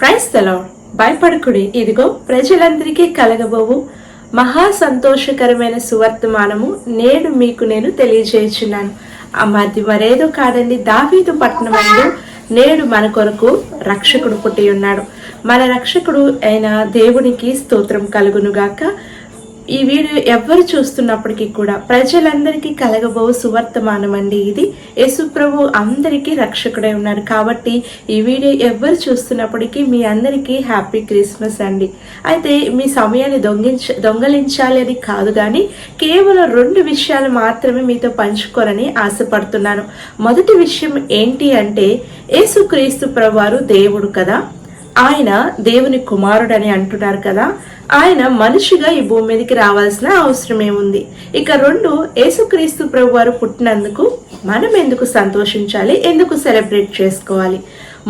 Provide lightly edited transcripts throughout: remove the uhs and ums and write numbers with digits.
Praise the lord. భయపడకుడి, ఇదిగో ప్రజలందరికీ కలగబోవు మహా సంతోషకరమైన సువర్తమానము నేడు మీకు నేను తెలియజేయుచున్నాను. అది మరేదో కాదండి, దావీదు పట్టణమందు నేడు మన కొరకు రక్షకుడు పుట్టి ఉన్నాడు. మన రక్షకుడు అయిన దేవునికి స్తోత్రం కలుగునుగాక. ఈ వీడియో ఎవరు చూస్తున్నప్పటికీ కూడా ప్రజలందరికీ కలగబో సువర్తమానం అండి. ఇది యేసు ప్రభు అందరికీ రక్షకుడై ఉన్నారు కాబట్టి ఈ వీడియో ఎవరు చూస్తున్నప్పటికీ మీ అందరికీ హ్యాపీ క్రిస్మస్ అండి. అయితే మీ సమయాన్ని దొంగలించాలి అని కాదు, కానీ కేవలం 2 విషయాలు మాత్రమే మీతో పంచుకోరని ఆశపడుతున్నాను. మొదటి విషయం ఏంటి అంటే, యేసుక్రీస్తు ప్రభువారు దేవుడు కదా, ఆయన దేవుని కుమారుడని అంటున్నారు కదా, ఆయన మనిషిగా ఈ భూమి మీదకి రావాల్సిన అవసరం ఏముంది? ఇక 2, యేసుక్రీస్తు ప్రభు వారు పుట్టినందుకు మనం ఎందుకు సంతోషించాలి, ఎందుకు సెలబ్రేట్ చేసుకోవాలి?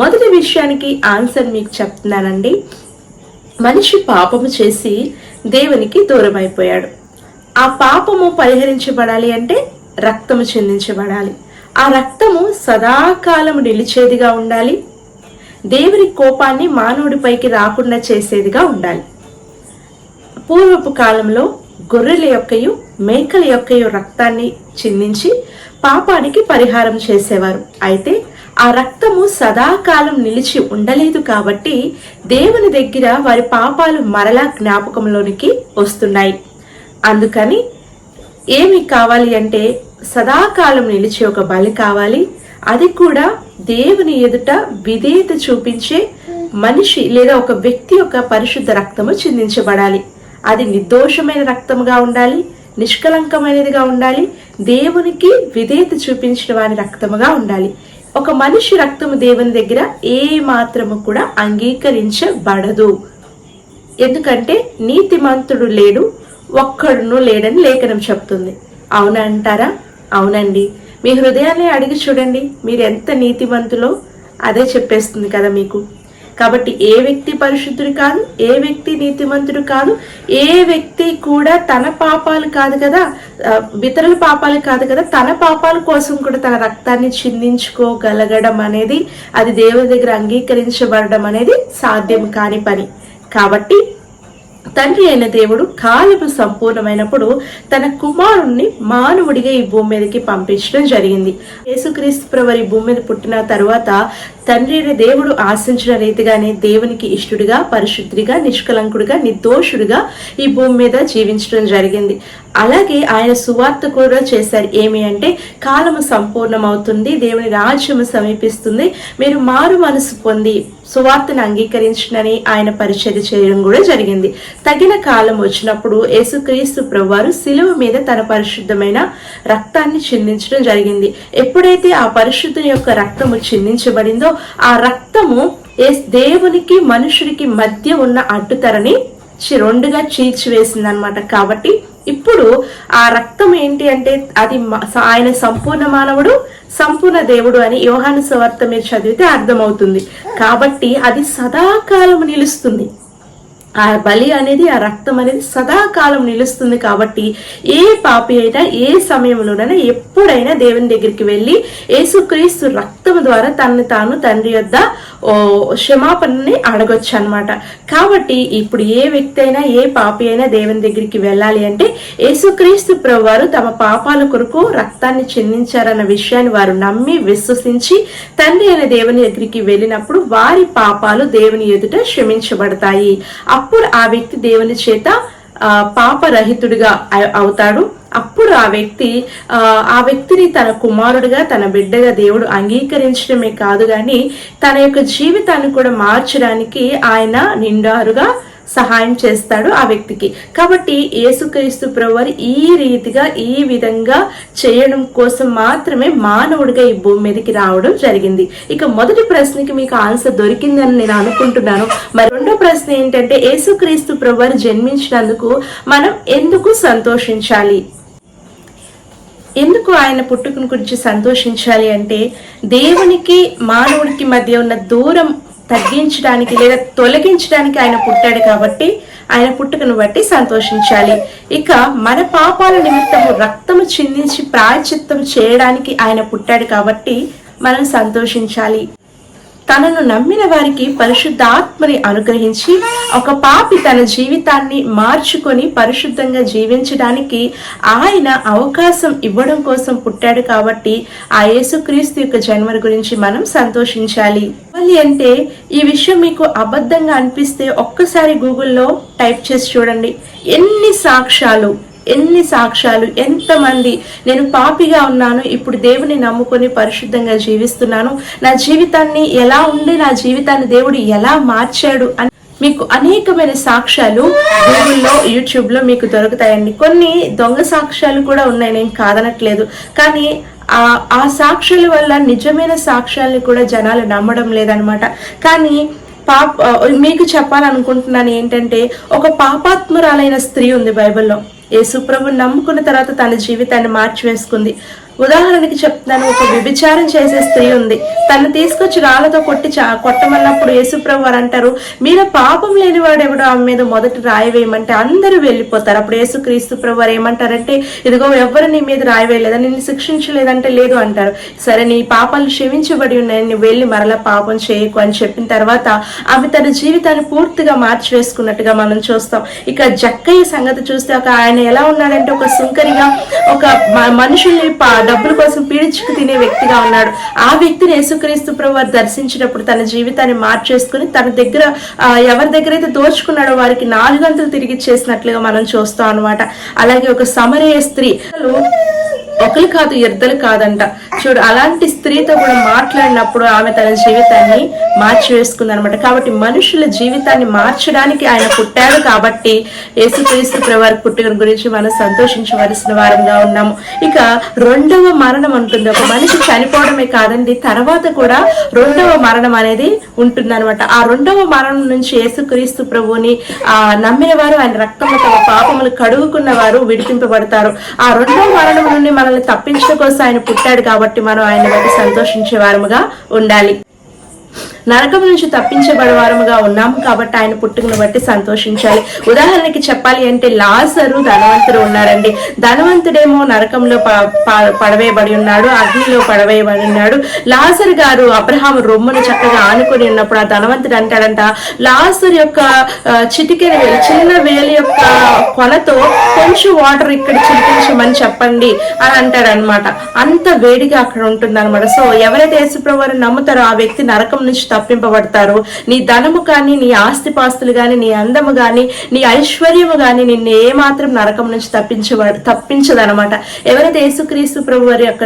మొదటి విషయానికి ఆన్సర్ మీకు చెప్తున్నానండి. మనిషి పాపము చేసి దేవునికి దూరం అయిపోయాడు. ఆ పాపము పరిహరించబడాలి అంటే రక్తము చిందించబడాలి. ఆ రక్తము సదాకాలము నిలిచేదిగా ఉండాలి. దేవుని కోపాన్ని మానవుడిపైకి రాకుండా చేసేదిగా ఉండాలి. పూర్వపు కాలంలో గొర్రెల యొక్కయు మేకల యొక్కయు రక్తాన్ని చిందించి పాపానికి పరిహారం చేసేవారు. అయితే ఆ రక్తము సదాకాలం నిలిచి ఉండలేదు కాబట్టి దేవుని దగ్గర వారి పాపాలు మరలా జ్ఞాపకంలోనికి వస్తున్నాయి. అందుకని ఏమి కావాలి అంటే సదాకాలం నిలిచి ఒక బలి కావాలి. అది కూడా దేవుని ఎదుట విధేయత చూపించే మనిషి లేదా ఒక వ్యక్తి యొక్క పరిశుద్ధ రక్తము చిందించబడాలి. అది నిర్దోషమైన రక్తముగా ఉండాలి, నిష్కలంకమైనదిగా ఉండాలి, దేవునికి విధేయత చూపించిన వారి రక్తముగా ఉండాలి. ఒక మనిషి రక్తము దేవుని దగ్గర ఏ మాత్రము కూడా అంగీకరించబడదు. ఎందుకంటే నీతిమంతుడు లేడు, ఒక్కడును లేడని లేఖనం చెప్తుంది. అవునా అంటారా? అవునండి. మీ హృదయాన్ని అడిగి చూడండి, మీరు ఎంత నీతిమంతులో అదే చెప్పేస్తుంది కదా మీకు. కాబట్టి ఏ వ్యక్తి పరిశుద్ధుడు కాదు, ఏ వ్యక్తి నీతిమంతుడు కాదు, ఏ వ్యక్తి కూడా తన పాపాలు కాదు కదా, ఇతరుల పాపాలు కాదు కదా, తన పాపాల కోసం కూడా తన రక్తాన్ని చిందించుకోగలగడం అనేది, అది దేవుని దగ్గర అంగీకరించబడడం అనేది సాధ్యం కాని పని. కాబట్టి తండ్రి అయిన దేవుడు కాలము సంపూర్ణమైనప్పుడు తన కుమారుణ్ణి మానవుడిగా ఈ భూమి మీదకి పంపించడం జరిగింది. యేసుక్రీస్తు ప్రభువు ఈ భూమి మీద పుట్టిన తరువాత తండ్రి అయిన దేవుడు ఆశించిన రీతిగానే దేవునికి ఇష్టడుగా, పరిశుద్ధుడిగా, నిష్కలంకుడిగా, నిర్దోషుడిగా ఈ భూమి మీద జీవించడం జరిగింది. అలాగే ఆయన సువార్త కూడా చేశారు. ఏమి అంటే, కాలము సంపూర్ణమవుతుంది, దేవుని రాజ్యము సమీపిస్తుంది, మీరు మారు మనసు పొంది సువార్తను అంగీకరించనని ఆయన పరిచర్య చేయడం కూడా జరిగింది. తగిన కాలం వచ్చినప్పుడు యేసుక్రీస్తు ప్రభువారు శిలువ మీద తన పరిశుద్ధమైన రక్తాన్ని చిందించడం జరిగింది. ఎప్పుడైతే ఆ పరిశుద్ధుని యొక్క రక్తము చిందించబడిందో ఆ రక్తము దేవునికి మనుషుడికి మధ్య ఉన్న అడ్డుతరని 2గా చీల్చివేసింది అనమాట. కాబట్టి ఇప్పుడు ఆ రక్తం ఏంటి అంటే, అది ఆయన సంపూర్ణ మానవుడు, సంపూర్ణ దేవుడు అని యోహాను సువార్త మీరు చదివితే అర్థమవుతుంది. కాబట్టి అది సదాకాలం నిలుస్తుంది. ఆ బలి అనేది, ఆ రక్తం అనేది సదాకాలం నిలుస్తుంది. కాబట్టి ఏ పాపి అయినా ఏ సమయంలోనైనా ఎప్పుడైనా దేవుని దగ్గరికి వెళ్ళి యేసుక్రీస్తు రక్తం ద్వారా తనని తాను తండ్రి యొద్ద క్షమాపణని అడగొచ్చు అనమాట. కాబట్టి ఇప్పుడు ఏ వ్యక్తి అయినా ఏ పాపి అయినా దేవుని దగ్గరికి వెళ్ళాలి అంటే యేసుక్రీస్తు ప్రభువారు తమ పాపాల కొరకు రక్తాన్ని చిందించారన్న విషయాన్ని వారు నమ్మి విశ్వసించి తండ్రి అయిన దేవుని దగ్గరికి వెళ్ళినప్పుడు వారి పాపాలు దేవుని ఎదుట క్షమించబడతాయి. అప్పుడు ఆ వ్యక్తి దేవుని చేత పాపరహితుడిగా అవుతాడు. అప్పుడు ఆ వ్యక్తిని తన కుమారుడిగా, తన బిడ్డగా దేవుడు అంగీకరించడమే కాదు, కానీ తన యొక్క జీవితాన్ని కూడా మార్చడానికి ఆయన నిండారుగా సహాయం చేస్తాడు ఆ వ్యక్తికి. కాబట్టి యేసుక్రీస్తు ప్రభువారు ఈ రీతిగా, ఈ విధంగా చేయడం కోసం మాత్రమే మానవుడిగా ఈ భూమి మీదకి రావడం జరిగింది. ఇక మొదటి ప్రశ్నకి మీకు ఆన్సర్ దొరికిందని నేను అనుకుంటున్నాను. మరి 2వ ప్రశ్న ఏంటంటే, యేసుక్రీస్తు ప్రభువారు జన్మించినందుకు మనం ఎందుకు సంతోషించాలి? ఎందుకు ఆయన పుట్టుకను గురించి సంతోషించాలి అంటే, దేవునికి మానవుడికి మధ్య ఉన్న దూరం తగ్గించడానికి లేదా తొలగించడానికి ఆయన పుట్టాడు కాబట్టి ఆయన పుట్టుకను బట్టి సంతోషించాలి. ఇక మన పాపాల నిమిత్తము రక్తము చిందించి ప్రాయశ్చిత్తం చేయడానికి ఆయన పుట్టాడు కాబట్టి మనం సంతోషించాలి. తనను నమ్మిన వారికి పరిశుద్ధాత్మని అనుగ్రహించి ఒక పాపి తన జీవితాన్ని మార్చుకొని పరిశుద్ధంగా జీవించడానికి ఆయన అవకాశం ఇవ్వడం కోసం పుట్టాడు. కాబట్టి ఆ యేసుక్రీస్తు యొక్క జన్మ గురించి మనం సంతోషించాలి. అంటే ఈ విషయం మీకు అబద్ధంగా అనిపిస్తే ఒక్కసారి గూగుల్లో టైప్ చేసి చూడండి. ఎన్ని సాక్ష్యాలు, ఎంతమంది నేను పాపిగా ఉన్నాను, ఇప్పుడు దేవుని నమ్ముకొని పరిశుద్ధంగా జీవిస్తున్నాను, నా జీవితాన్ని ఎలా ఉండి నా జీవితాన్ని దేవుడు ఎలా మార్చాడు అని మీకు అనేకమైన సాక్ష్యాలు గూగుల్లో, యూట్యూబ్లో మీకు దొరుకుతాయండి. కొన్ని దొంగ సాక్ష్యాలు కూడా ఉన్నాయి, నేను కాదనట్లేదు. కానీ ఆ సాక్ష్యాల వల్ల నిజమైన సాక్ష్యాలని కూడా జనాలు నమ్మడం లేదనమాట. కానీ మీకు చెప్పాలనుకుంటున్నాను ఏంటంటే, ఒక పాపాత్మురాలైన స్త్రీ ఉంది బైబిల్లో. యేసుప్రభుని నమ్ముకున్న తర్వాత తన జీవితాన్ని మార్చివేసుకుంది. ఉదాహరణకి చెప్తున్నాను, ఒక వ్యభిచారం చేసే స్త్రీ ఉంది. తను తీసుకొచ్చి రాళ్లతో కొట్టమన్నప్పుడు యేసుప్రభు వారు అంటారు, మీరు పాపం లేనివాడు ఎవడో ఆమె మీద మొదటి రాయి వేయమంటే అందరూ వెళ్ళిపోతారు. అప్పుడు యేసుక్రీస్తు ప్రభు వారు ఏమంటారంటే, ఇదిగో ఎవరు నీ మీద రాయి వేయలేదా, నిన్ను శిక్షించలేదంటే లేదు అంటారు. సరే, నీ పాపాలు క్షమించబడి ఉన్నాయి, నువ్వు వెళ్ళి మరలా పాపం చేయకు అని చెప్పిన తర్వాత ఆమె తన జీవితాన్ని పూర్తిగా మార్చివేసుకున్నట్టుగా మనం చూస్తాం. ఇక జక్కయ్య సంగతి చూస్తే ఆయన ఎలా ఉన్నాడంటే, ఒక సుంకరిగా, ఒక మనుషుల్ని డబ్బుల కోసం పీడించుకు తినే వ్యక్తిగా ఉన్నాడు. ఆ వ్యక్తిని యేసుక్రీస్తు ప్రభువు దర్శించినప్పుడు తన జీవితాన్ని మార్చేసుకుని తన దగ్గర ఎవరి దగ్గర అయితే దోచుకున్నాడో వారికి 4 గంటలు తిరిగి చేసినట్లుగా మనం చూస్తాం అనమాట. అలాగే ఒక సమరయ స్త్రీ, ఒకరు కాదు ఇద్దరు కాదంట. చూడు, అలాంటి స్త్రీతో కూడా మాట్లాడినప్పుడు ఆమె తన జీవితాన్ని మార్చివేసుకుంది అనమాట. కాబట్టి మనుషుల జీవితాన్ని మార్చడానికి ఆయన పుట్టాడు. కాబట్టి యేసుక్రీస్తు ప్రభువు పుట్టుక గురించి మనం సంతోషించవలసిన వారంగా ఉన్నాము. ఇక 2వ మరణం ఉంటుంది. ఒక మనిషి చనిపోవడమే కాదండి, తర్వాత కూడా 2వ మరణం అనేది ఉంటుంది అనమాట. ఆ 2వ మరణం నుంచి యేసుక్రీస్తు ప్రభువుని నమ్మిన వారు, ఆయన రక్తంలో తమ పాపములు కడుగుకున్న వారు విడిపింపబడతారు. ఆ 2వ మరణం నుండి మనల్ని తప్పించడం కోసం ఆయన పుట్టాడు. కాబట్టి మనం ఆయన బట్టి సంతోషించే వారముగా ఉండాలి. నరకం నుంచి తప్పించబడవారముగా ఉన్నాము కాబట్టి ఆయన పుట్టుకను బట్టి సంతోషించాలి. ఉదాహరణకి చెప్పాలి అంటే, లాజరు ధనవంతుడు ఉన్నారండి. ధనవంతుడేమో నరకంలో పడవేయబడి ఉన్నాడు, అగ్నిలో పడవేయబడి ఉన్నాడు. లాజరు గారు అబ్రహాము రొమ్మును చక్కగా ఆనుకొని ఉన్నప్పుడు ఆ ధనవంతుడు అంటాడంట, లాజరు యొక్క చిన్న వేలి యొక్క కొనతో కొంచెం వాటర్ ఇక్కడ చిలికించమని చెప్పండి అని అంటాడనమాట. అంత వేడిగా అక్కడ ఉంటుంది అనమాట. సో ఎవరైతే యేసుప్రభువుని నమ్ముతారో ఆ వ్యక్తి నరకం నుంచి తప్పింపబడతారు. నీ ధనము కానీ, నీ ఆస్తిపాస్తులు గాని, నీ అందము గాని, నీ ఐశ్వర్యము గాని నిన్ను ఏమాత్రం నరకం నుంచి తప్పించదనమాట. ఎవరైతే యేసుక్రీస్తు ప్రభు వారి యొక్క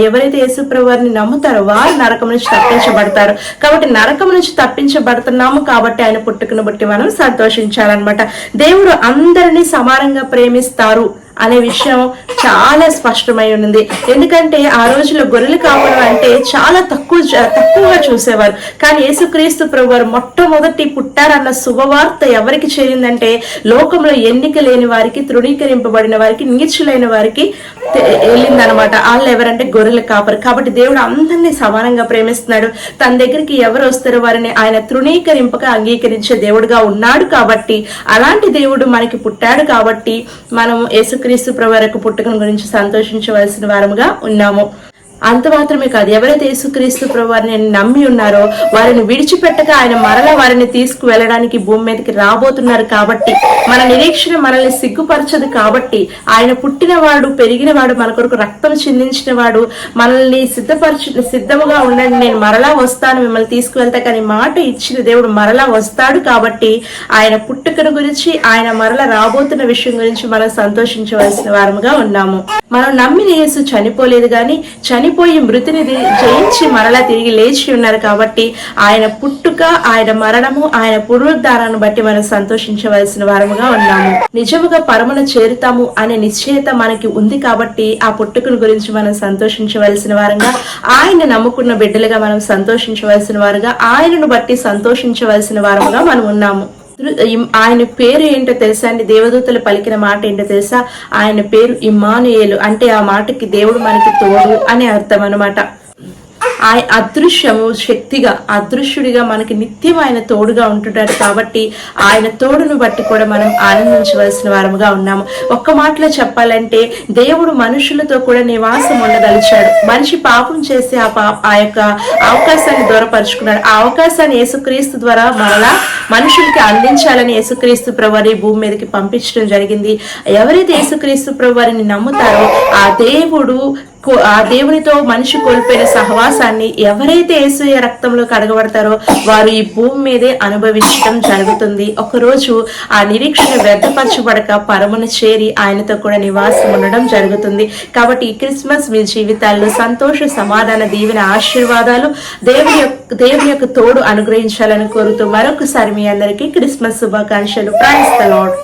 ఎవరైతే యేసు ప్రభు వారిని నమ్ముతారో వారు నరకం నుంచి తప్పించబడతారు. కాబట్టి నరకం నుంచి తప్పించబడుతున్నాము కాబట్టి ఆయన పుట్టుకను బట్టి మనం సంతోషించాలన్నమాట. దేవుడు అందరినీ సమానంగా ప్రేమిస్తారు అనే విషయం చాలా స్పష్టమై ఉంది. ఎందుకంటే ఆ రోజుల్లో గొర్రెలు కావడం అంటే చాలా తక్కువగా చూసేవారు. కానీ యేసుక్రీస్తు ప్రభువారు మొట్టమొదటి పుట్టారన్న శుభవార్త ఎవరికి చేరిందంటే, లోకంలో ఎన్నిక లేని వారికి, తృణీకరింపబడిన వారికి, నీచులైన వారికి వెళ్ళిందనమాట. వాళ్ళు ఎవరంటే గొర్రెల కాపరి. కాబట్టి దేవుడు అందరినీ సమానంగా ప్రేమిస్తున్నాడు. తన దగ్గరికి ఎవరు వస్తారో వారిని ఆయన తృణీకరింపక అంగీకరించే దేవుడుగా ఉన్నాడు. కాబట్టి అలాంటి దేవుడు మనకి పుట్టాడు. కాబట్టి మనం యేసుక్రీస్తు ప్రభువు పుట్టుకను గురించి సంతోషించవలసిన వారముగా ఉన్నాము. అంత మాత్రమే కాదు, ఎవరైతే యేసుక్రీస్తు ప్రభువారిని నమ్మి ఉన్నారో వారిని విడిచిపెట్టక ఆయన మరలా వారిని తీసుకువెళ్ళడానికి భూమి మీదకి రాబోతున్నారు. కాబట్టి మన నిరీక్షణ మనల్ని సిగ్గుపరచదు. కాబట్టి ఆయన పుట్టినవాడు, పెరిగినవాడు, మన కొరకు రక్తం చిందించిన వాడు, మనల్ని సిద్ధముగా ఉండండి, నేను మరలా వస్తాను, మిమ్మల్ని తీసుకువెళ్తా కానీ మాట ఇచ్చిన దేవుడు మరలా వస్తాడు. కాబట్టి ఆయన పుట్టుకను గురించి, ఆయన మరలా రాబోతున్న విషయం గురించి మనం సంతోషించవలసిన వారముగా ఉన్నాము. మనం నమ్మిన యేసు చనిపోలేదు, కానీ చనిపోయి మృతిని జయించి మరలా తిరిగి లేచి ఉన్నారు. కాబట్టి ఆయన పుట్టుక, ఆయన మరణము, ఆయన పునరుద్ధారాన్ని బట్టి మనం సంతోషించవలసిన వారముగా ఉన్నాము. నిజముగా పరమున చేరుతాము అనే నిశ్చయత మనకి ఉంది. కాబట్టి ఆ పుట్టుకను గురించి మనం సంతోషించవలసిన వారంగా, ఆయన నమ్ముకున్న బిడ్డలుగా మనం సంతోషించవలసిన వారుగా, ఆయనను బట్టి సంతోషించవలసిన వారముగా మనం ఉన్నాము. ఆయన పేరు ఏంటో తెలుసా అండి? దేవదూతలు పలికిన మాట ఏంటో తెలుసా? ఆయన పేరు ఇమ్మానుయేలు. అంటే ఆ మాటకి దేవుడు మనకి తోడు అనే అర్థం అనమాట. ఆయన అదృశ్యము శక్తిగా అదృశ్యుడిగా మనకి నిత్యం ఆయన తోడుగా ఉంటున్నాడు. కాబట్టి ఆయన తోడును బట్టి కూడా మనం ఆనందించవలసిన వారముగా ఉన్నాము. ఒక్క మాటలో చెప్పాలంటే దేవుడు మనుషులతో కూడా నివాసం ఉండదలిచాడు. మనిషి పాపం చేసి ఆ యొక్క అవకాశాన్ని దూరపరుచుకున్నాడు. ఆ అవకాశాన్ని యేసుక్రీస్తు ద్వారా మరలా మనుషులకి అందించాలని యేసుక్రీస్తు ప్రభువారి భూమి మీదకి పంపించడం జరిగింది. ఎవరైతే యేసుక్రీస్తు ప్రభువారిని నమ్ముతారో ఆ దేవునితో మనిషి కోల్పోయిన సహవాసాన్ని ఎవరైతే యేసయ్య రక్తంలో కడగబడతారో వారు ఈ భూమి మీదే అనుభవించడం జరుగుతుంది. ఒకరోజు ఆ నిరీక్షణ వ్యర్థపరచబడక పరమును చేరి ఆయనతో కూడా నివాసం ఉండడం జరుగుతుంది. కాబట్టి ఈ క్రిస్మస్ మీ జీవితాల్లో సంతోష, సమాధాన, దీవెన, ఆశీర్వాదాలు దేవుని యొక్క తోడు అనుగ్రహించాలని కోరుతూ మరొకసారి మీ అందరికీ క్రిస్మస్ శుభాకాంక్షలు. Praise the lord.